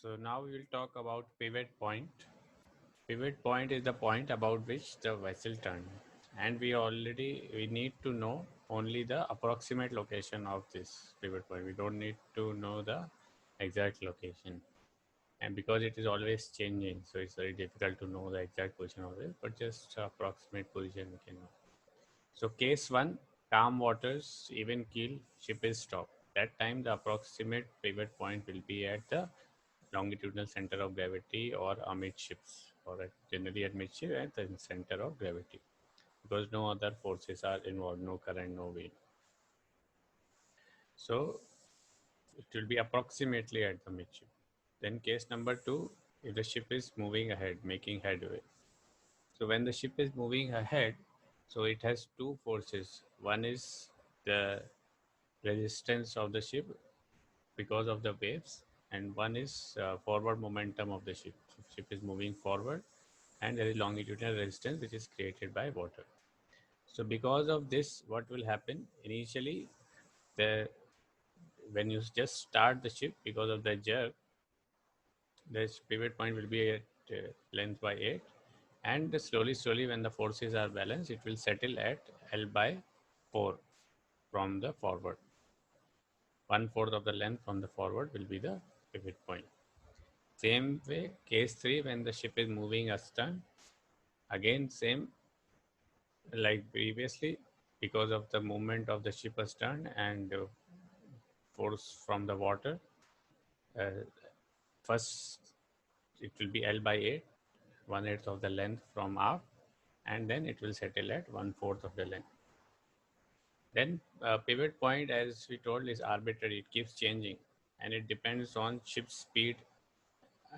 So now we will talk about pivot point. Pivot point is the point about which the vessel turns, and we need to know only the approximate location of this pivot point. We don't need to know the exact location, and because it is always changing, so it's very difficult to know the exact position of it, but just approximate position we can know. So case 1, calm waters, even keel, ship is stopped. That time the approximate pivot point will be at the longitudinal center of gravity or amidships, or generally at midship at the center of gravity, because no other forces are involved, no current, no wind. So it will be approximately at the midship. Then case number 2, if the ship is moving ahead, making headway. So when the ship is moving ahead, so it has two forces. One is the resistance of the ship because of the waves, and one is forward momentum of the ship. So ship is moving forward, and there is longitudinal resistance which is created by water. So because of this, what will happen initially, the when you just start the ship, because of the jerk, this pivot point will be at length by 8, and slowly when the forces are balanced, it will settle at L by 4 from the forward. 1/4 of the length from the forward will be the pivot point. Same way, case 3, when the ship is moving astern, again same like previously, because of the movement of the ship astern and force from the water. Uh, First, it will be L by 8, 1/8 of the length from aft, and then it will settle at 1/4 of the length. Then pivot point, as we told, is arbitrary. It keeps changing, and it depends on ship speed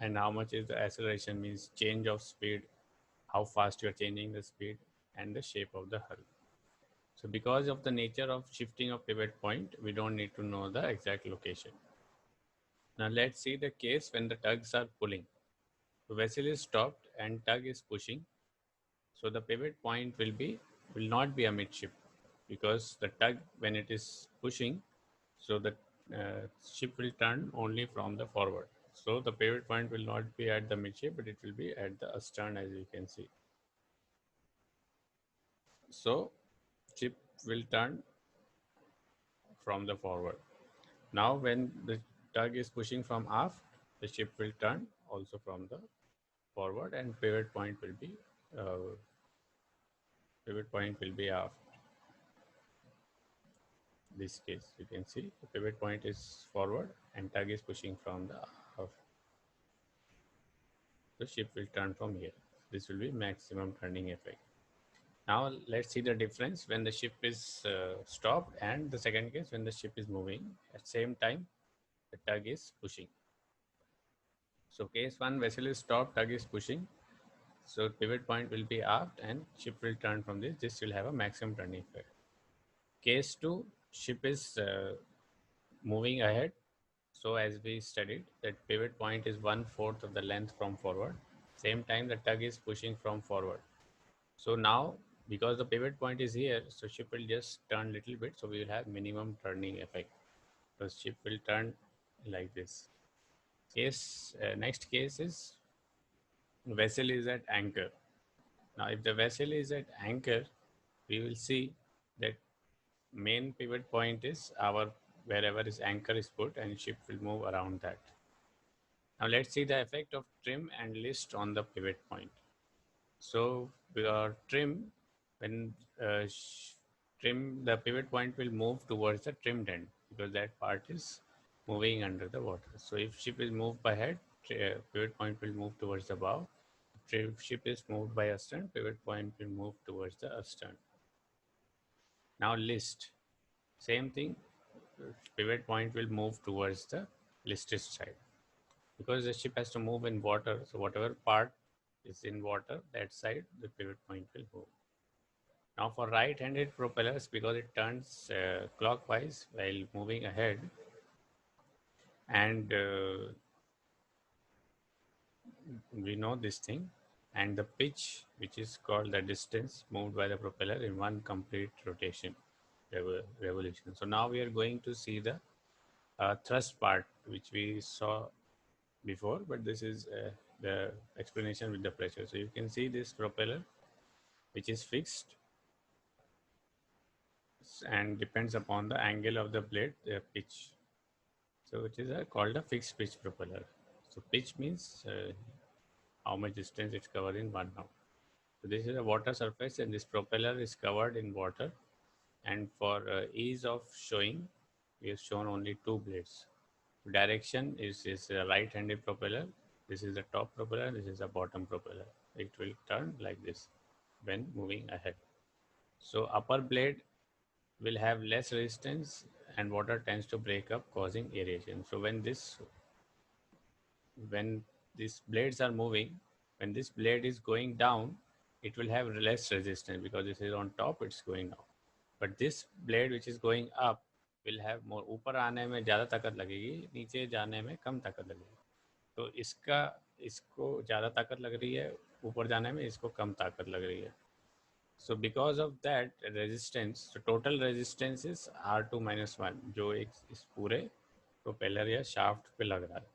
and how much is the acceleration, means change of speed, how fast you are changing the speed, and the shape of the hull. So because of the nature of shifting of pivot point, we don't need to know the exact location. Now let's see the case when the tugs are pulling. The vessel is stopped and tug is pushing. So the pivot point will not be amidship, because the tug, when it is pushing, so the ship will turn only from the forward. So the pivot point will not be at the midship, but it will be at the astern, as you can see. So ship will turn from the forward. Now when the tug is pushing from aft, the ship will turn also from the forward, and uh, pivot point will be aft. This case, you can see the pivot point is forward and tug is pushing from the aft. The ship will turn from here. This will be maximum turning effect. Now let's see the difference when the ship is stopped, and the second case when the ship is moving at same time the tug is pushing. So case 1, vessel is stopped, tug is pushing. So pivot point will be aft and ship will turn from this. This will have a maximum turning effect. Case 2, ship is moving ahead. So as we studied, that pivot point is 1/4 of the length from forward. Same time the tug is pushing from forward. So now, because the pivot point is here, so ship will just turn little bit. So we will have minimum turning effect. So ship will turn like this. Next case is vessel is at anchor. Now, if the vessel is at anchor, we will see that main pivot point is our wherever is anchor is put, and ship will move around that. Now let's see the effect of trim and list on the pivot point. So trim, when trim, the pivot point will move towards the trimmed end, because that part is moving under the water. So if ship is moved by head, pivot point will move towards the bow. If ship is moved by astern, pivot point will move towards the astern. Now list, same thing, pivot point will move towards the listed side, because the ship has to move in water. So whatever part is in water, that side the pivot point will move. Now for right-handed propellers, because it turns clockwise while moving ahead, and we know this thing, and the pitch, which is called the distance moved by the propeller in one complete rotation, revolution. So now we are going to see the thrust part, which we saw before, but this is the explanation with the pressure. So you can see this propeller, which is fixed and depends upon the angle of the blade, the pitch. So it is called a fixed pitch propeller. So pitch means how much distance it's covered in 1 knot. So this is a water surface, and this propeller is covered in water. And for ease of showing, we have shown only two blades. Direction is a right-handed propeller. This is the top propeller. This is the bottom propeller. It will turn like this when moving ahead. So upper blade will have less resistance, and water tends to break up, causing aeration. So when these blades are moving, when this blade is going down, it will have less resistance because this is on top, it's going down. But this blade which is going up will have more. ऊपर आने में ज़्यादा ताकत लगेगी, नीचे जाने में कम ताकत लगेगी. तो इसको ज़्यादा ताकत लग रही है, ऊपर जाने में इसको कम ताकत लग रही है. So because of that resistance, so total resistance is R2 - 1, जो एक इस पूरे प्रोपेलर या शाफ्ट पे लग रहा है.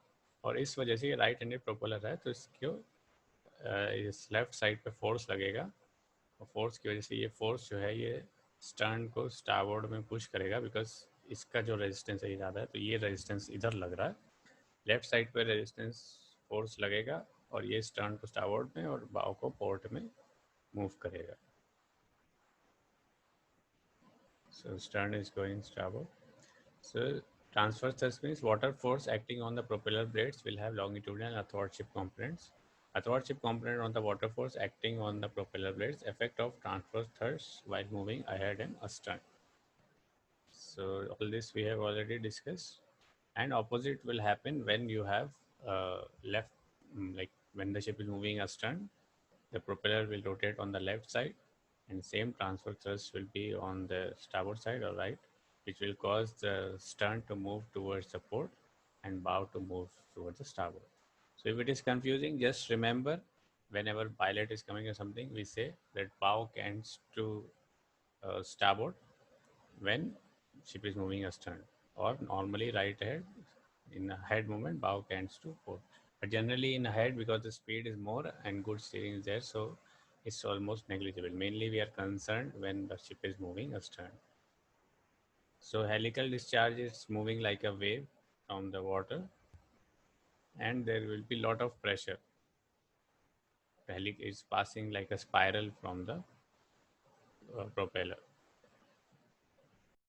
और इस वजह से ये राइट हैंडेड प्रोपेलर है, तो इसको इस लेफ्ट साइड पे फोर्स लगेगा, और फोर्स की वजह से ये फोर्स जो है ये स्टर्न को स्टारबोर्ड में पुश करेगा, बिकॉज इसका जो रेजिस्टेंस है ये ज़्यादा है, तो ये रेजिस्टेंस इधर लग रहा है. लेफ्ट साइड पे रेजिस्टेंस फोर्स लगेगा और ये स्टर्न को स्टारबोर्ड में और बाव को पोर्ट में मूव करेगा. So stern is going starboard. So transverse thrust means water force acting on the propeller blades will have longitudinal athwartship components. Athwartship component on the water force acting on the propeller blades, effect of transverse thrust while moving ahead and astern. So all this we have already discussed. And opposite will happen when you have left, like when the ship is moving astern, the propeller will rotate on the left side, and same transfer thrust will be on the starboard side or right, which will cause the stern to move towards the port and bow to move towards the starboard. So if it is confusing, just remember whenever pilot is coming or something, we say that bow cants to starboard when ship is moving astern, or normally right ahead in a head movement, bow cants to port. But generally in a head, because the speed is more and good steering is there, so it's almost negligible. Mainly we are concerned when the ship is moving astern. So helical discharge is moving like a wave from the water, and there will be lot of pressure. The helic is passing like a spiral from the propeller.